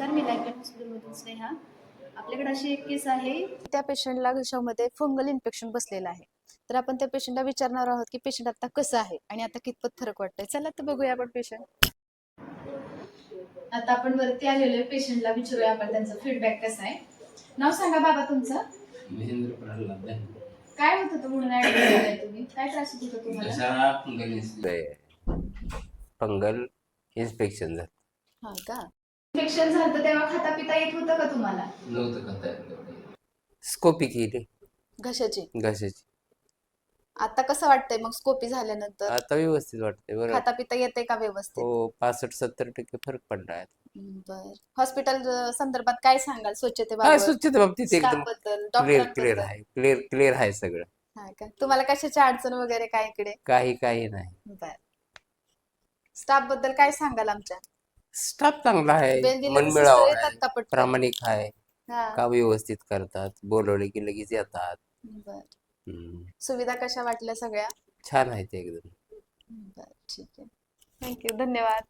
नमस्कार, मी लाईफ हॉस्पिटलमधून स्नेहा. आपल्याकडे अशी एक केस आहे. त्या पेशंटला घशामध्ये फंगल इन्फेक्शन बसलेलं आहे. तर आपण त्या पेशंटला विचारणार आहोत की पेशंट आता कसं आहे आणि आता कितपत फरक वाटतंय. चला तर बघूया आपण पेशंट. आता आपण वरती आलेलो पेशंटला विचारूया आपण त्यांचा फीडबॅक कसा आहे. नाव सांगा बाबा तुमचं. महेंद्र प्रल्हाद आहे. काय होत होतं म्हणून ऍडमिट झालाय तुम्ही? काय त्रास होत होता तुम्हाला? कशाला फंगल इन्फेक्शन झालं. हा का? इन्फेक्शन झालं तेव्हा खाता पिता येत होतं का तुम्हाला? नव्हतं खाता येत. स्कोपी केली घशाची. घशाची. आता कसं वाटतंय मग स्कोपी झाल्यानंतर? आता व्यवस्थित वाटते बरं. खाता पिता येते का व्यवस्थित? हो, 65-70% फरक पडला आहे. बर. हॉस्पिटल संदर्भात काय सांगाल? हा, स्वच्छतेबाबत, स्वच्छते बाबतीत एकदम स्टाफबद्दल, क्लिअर डॉक्टरांबद्दल? आहे. क्लिअर आहे सगळं. हा का? तुम्हाला कशाची अडचण वगैरे काय इकडे? काही नाही. बर. स्टाफ बद्दल काय सांगाल आमच्या? स्टाफ चांगला आहे, बेंबीला मनमिळाव सिस्टर आहे, येतात का पटकन? प्रामाणिक आहे, हा. काम व्यवस्थित करतात, बोलवले की लगेच येतात. बर. हम्म. सुविधा कशा वाटल्या सगळ्या? छान आहे ते एकदम. बर, ठीक आहे. थँक्यू, धन्यवाद.